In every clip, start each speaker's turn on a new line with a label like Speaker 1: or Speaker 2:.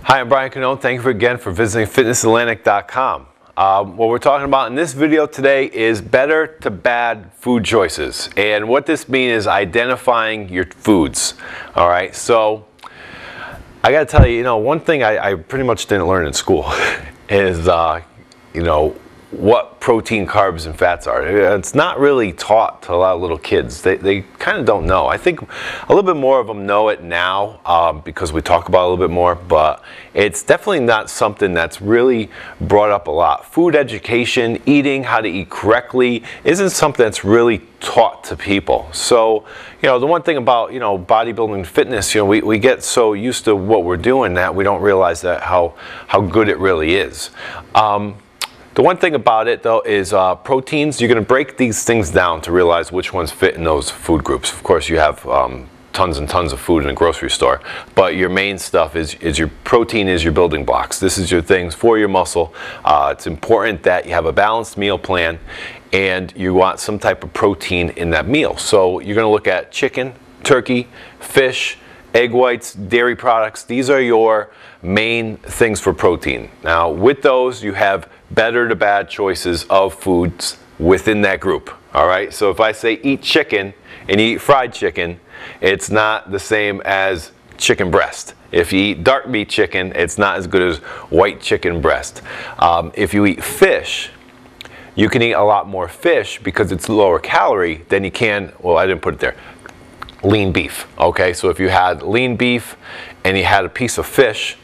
Speaker 1: Hi, I'm Brian Cannone. Thank you again for visiting fitnessatlantic.com. What we're talking about in this video today is better to bad food choices. And what this means is identifying your foods. All right, so I got to tell you, one thing I pretty much didn't learn in school is, what protein, carbs, and fats are. It's not really taught to a lot of little kids. They kind of don't know. I think a little bit more of them know it now because we talk about it a little bit more, but it's definitely not something that's really brought up a lot. Food education, eating, how to eat correctly, isn't something that's really taught to people. So, the one thing about, bodybuilding and fitness, we get so used to what we're doing that we don't realize that how good it really is. The one thing about it, though, is proteins. You're going to break these things down to realize which ones fit in those food groups. Of course, you have tons and tons of food in a grocery store, but your main stuff is your protein is your building blocks. This is your things for your muscle. It's important that you have a balanced meal plan, and you want some type of protein in that meal. So you're going to look at chicken, turkey, fish, egg whites, dairy products. These are your main things for protein. Now, with those, you have better to bad choices of foods within that group. All right, so if I say eat chicken and you eat fried chicken, it's not the same as chicken breast. If you eat dark meat chicken, it's not as good as white chicken breast. If you eat fish, you can eat a lot more fish because it's lower calorie than you can, well, I didn't put it there, lean beef. Okay, so if you had lean beef and you had a piece of fish,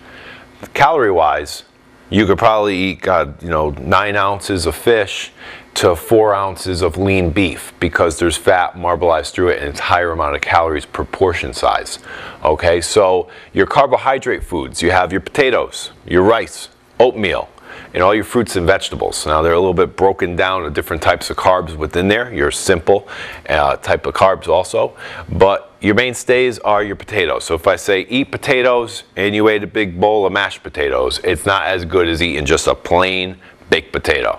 Speaker 1: calorie wise, you could probably eat 9 ounces of fish to 4 ounces of lean beef because there's fat marbleized through it and it's higher amount of calories per portion size. Okay, so your carbohydrate foods, you have your potatoes, your rice, oatmeal, and all your fruits and vegetables. Now they're a little bit broken down to different types of carbs within there. Your simple type of carbs also, but your mainstays are your potatoes. So if I say eat potatoes and you ate a big bowl of mashed potatoes, it's not as good as eating just a plain baked potato.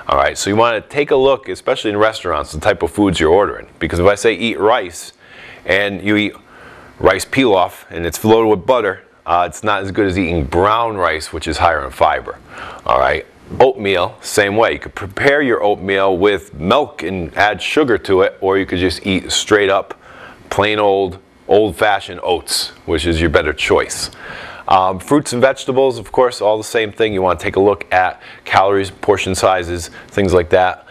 Speaker 1: All right, so you want to take a look, especially in restaurants, the type of foods you're ordering. Because if I say eat rice and you eat rice pilaf and it's loaded with butter, it's not as good as eating brown rice, which is higher in fiber. All right, oatmeal, same way. You could prepare your oatmeal with milk and add sugar to it, or you could just eat straight up plain old-fashioned oats, which is your better choice. Fruits and vegetables, of course, all the same thing. You want to take a look at calories, portion sizes, things like that.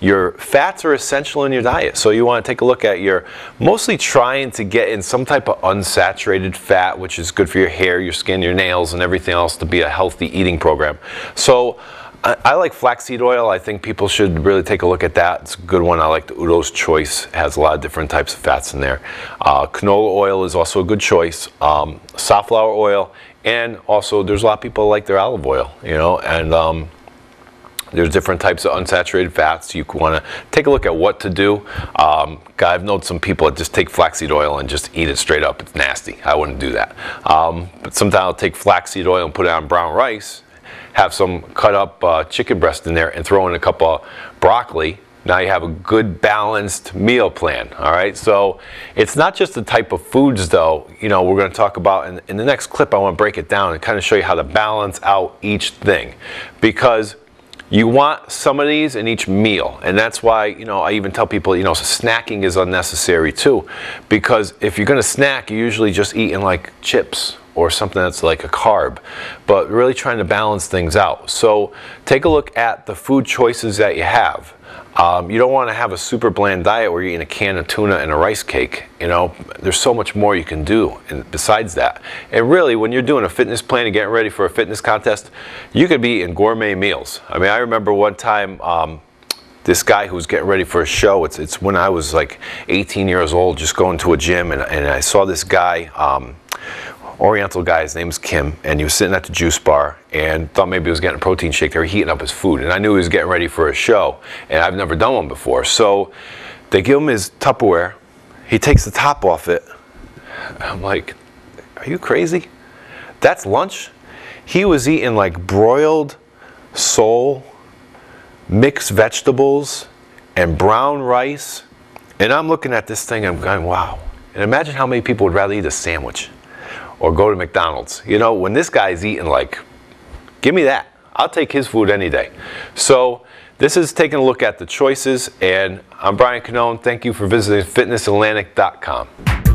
Speaker 1: Your fats are essential in your diet, so you want to take a look at your mostly trying to get in some type of unsaturated fat, which is good for your hair, your skin, your nails, and everything else to be a healthy eating program. So I like flaxseed oil. I think people should really take a look at that. It's a good one. I like the Udo's Choice. It has a lot of different types of fats in there. Canola oil is also a good choice. Safflower oil, and also there's a lot of people who like their olive oil, and there's different types of unsaturated fats. You want to take a look at what to do. I've known some people that just take flaxseed oil and just eat it straight up. It's nasty. I wouldn't do that. But sometimes I'll take flaxseed oil and put it on brown rice, have some cut up chicken breast in there, and throw in a cup of broccoli. Now you have a good balanced meal plan. All right, so it's not just the type of foods, though, we're going to talk about in the next clip. I want to break it down and kind of show you how to balance out each thing, because you want some of these in each meal, and that's why, I even tell people, snacking is unnecessary too, because if you're going to snack, you're usually just eating like chips or something that's like a carb, but really trying to balance things out. So take a look at the food choices that you have. You don't want to have a super bland diet where you're eating a can of tuna and a rice cake. There's so much more you can do besides that. And really, when you're doing a fitness plan and getting ready for a fitness contest, you could be eating gourmet meals. I mean, I remember one time, this guy who was getting ready for a show, it's when I was like 18 years old, just going to a gym, and I saw this guy, Oriental guy, his name's Kim, and he was sitting at the juice bar and thought maybe he was getting a protein shake. They were heating up his food, and I knew he was getting ready for a show, and I've never done one before. So they give him his Tupperware. He takes the top off it. I'm like, are you crazy? That's lunch? He was eating like broiled sole, mixed vegetables, and brown rice. And I'm looking at this thing and I'm going, wow. And imagine how many people would rather eat a sandwich or go to McDonald's. You know, when this guy's eating, like, give me that. I'll take his food any day. So this is taking a look at the choices, and I'm Brian Cannone. Thank you for visiting fitnessatlantic.com.